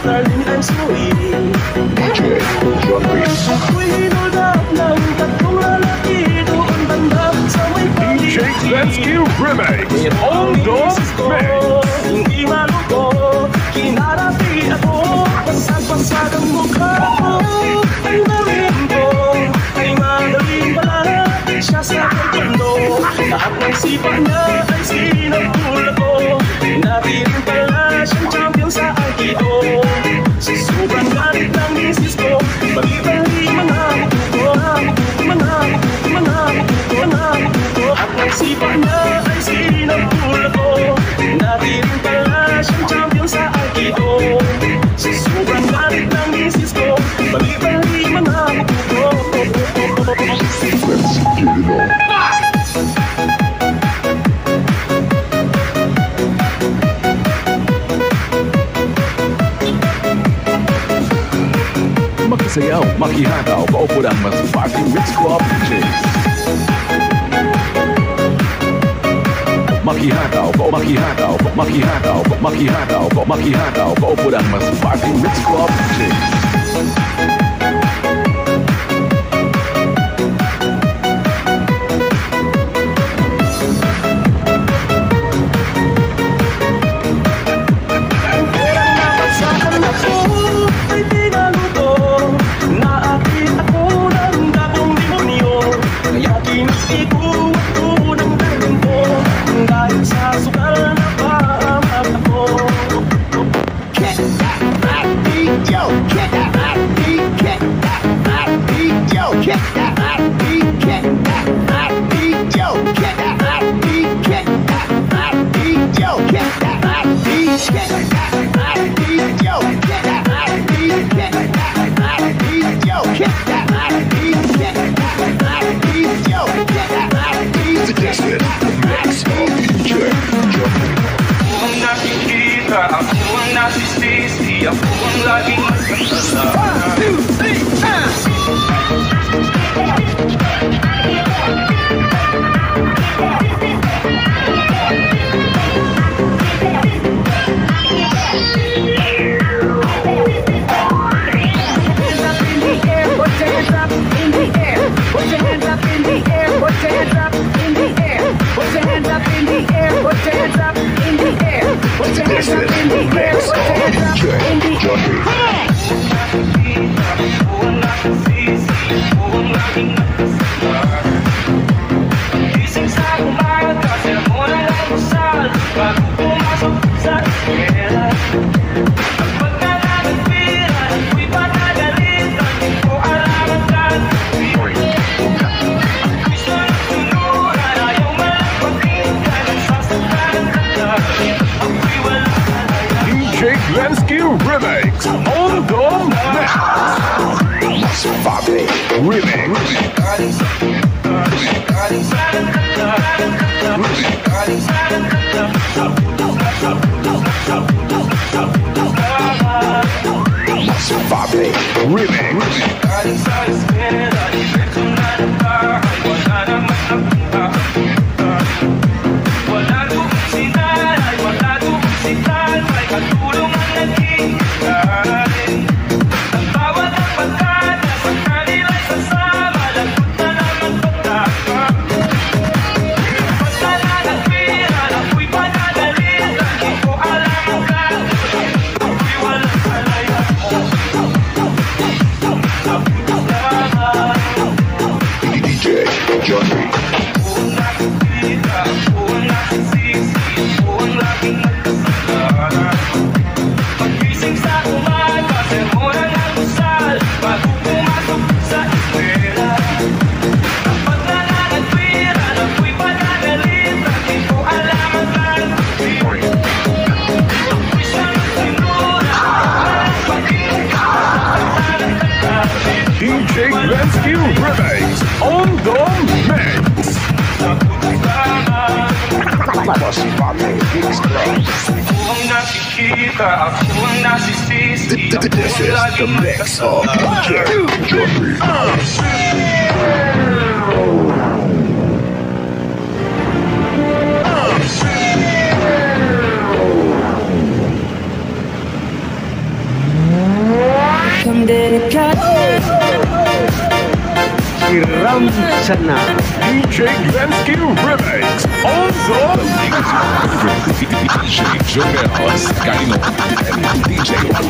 Darling, I'm so weak. DJ John Reese. DJ Glensky Remix on Dome Mix. Hindi maluko, kinarati ako, pasag-pasag ang mukha ko. Ay marin ko, ay magaling pala, siya sa pagpando. Lahat ng sipa niya ay sinagpula ko. Natin pala siyang champion sa Aikido. Sa sobrang galit ng misis ko, bali-bali mga buko, mga buko. At ng sipa niya ay sinagpula ko. Natin pala siyang champion sa Aikido. Sa sobrang galit ng misis ko, bali-bali mga buko. Let's get it on. Magsayaw, makihataw, paupo ng mas fucking Mix Club DJs. Makihataw, paupo ng mas fucking Mix Club DJs. Remix on Dome Mix. Fabi Remix. Fabi Remix. DJ Rescue Remix on Dome Mix. This is the mix of DJ Johnny. Hiram Sana DJ Glensky Remix on the DJ Joel Skyno and DJ One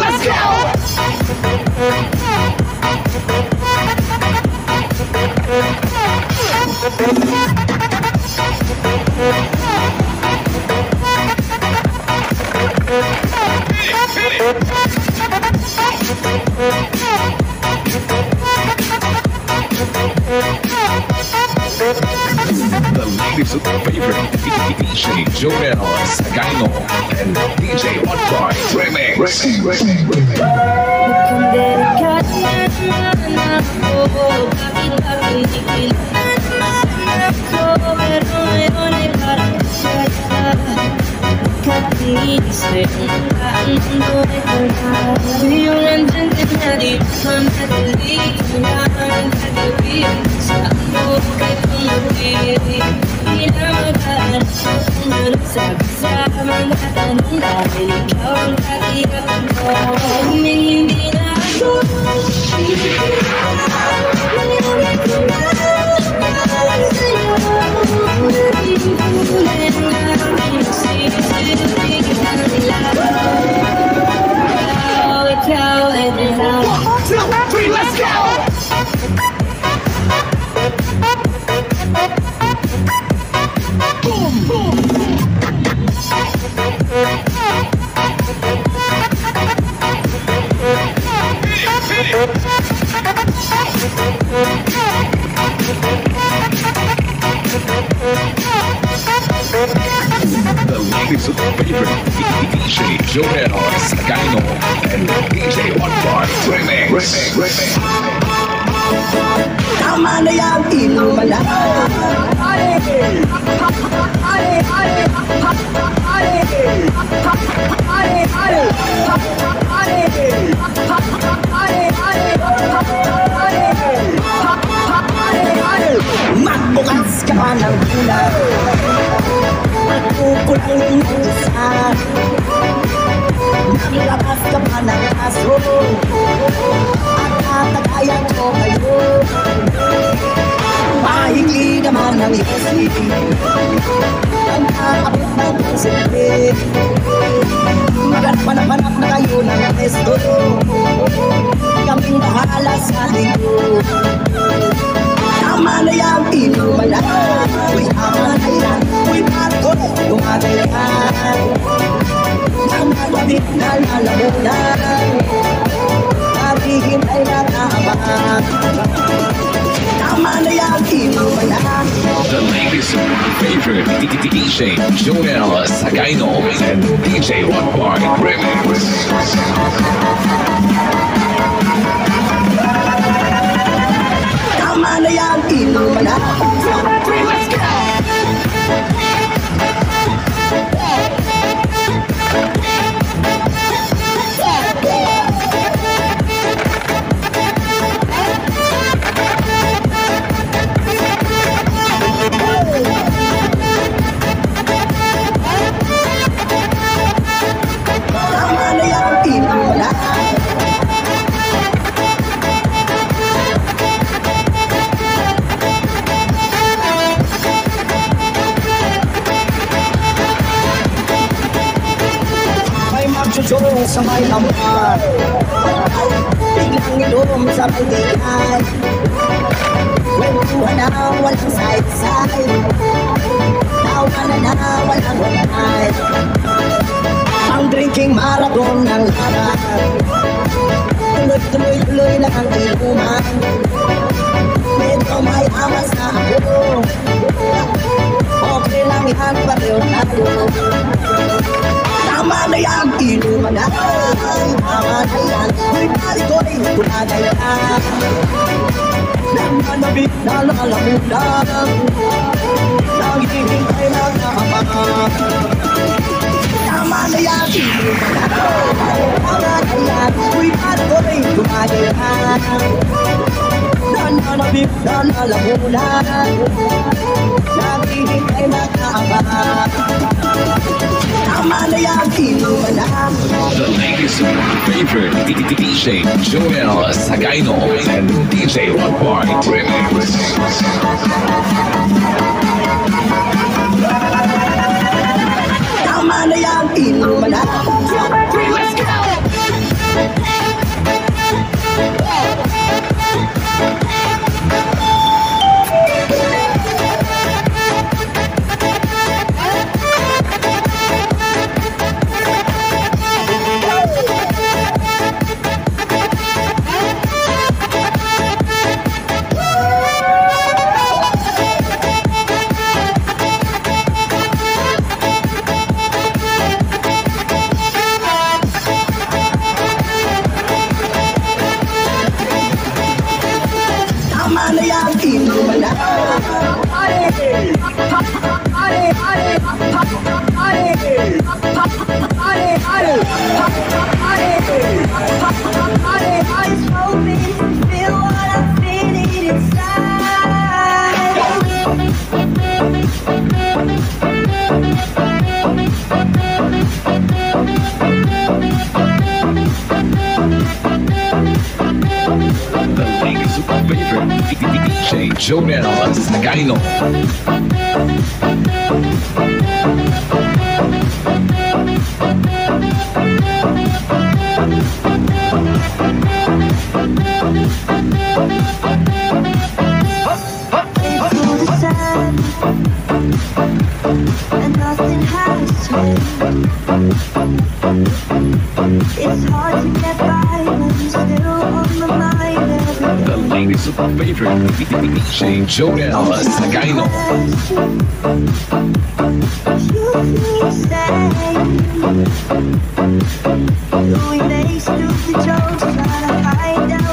let's go! The ladies' favorite DJ Joel Skyno and DJ One Remix. Let's go! Boom, boom. The ladies' favorite DJ Joel Skyno and DJ One Remix. Tama na yan, inuman na. Magbukas ka pa ng ulan, magkukulang ng isa, naglabas ka pa ng aso, at tatagayan ko kayo. Mahigli naman ang isi, ang kakabot ng silbi, maghanap na kayo ng resto, kaming bahala sa linggo. Tama na yan, inuman na. Uy, tama na yan. Uy, bago, gumagalahan. Namagabit na lalamunan. Nabigin ay nakaabang. Tama na yan, inuman na. The ladies' favorite DJ Joel Skyno and DJ One Remix. Tama na yan, inuman na. Let's go! Tama na yan, inuman na. Magsusurong sa may lampan, biglang ilong sa may tingay, kwentuhan na walang side-side, tawanan na walang hulay, ang drink Magiging marathon ng laban. Tuloy-tuloy lang ang inuman. Medyo may amas na ako. Okay lang yan, pareho tayo. Tama na yan, inuman na. Tama na yan, may pari ko'y kumagaya. Nananabik na lalamunan. Naghihintay na naman. Tama na yan, inuman na. Tama na yan, may pari ko'y kumagaya. Nananabik na lalamunan. Naghihintay na naman. Tama na yan, inuman na. The latest favorite DJ Joel Sagaino and DJ One Remix. Tama na yan, inuman na. Let's go! Tama na yan, inuman na. The latest favorite DJ Joel Sagaino. And nothing has changed. It's hard to get by when you're still on my mind every The day. latest favorite DJ Joel Sagaino. You feel the same. We make stupid jokes, try to hide.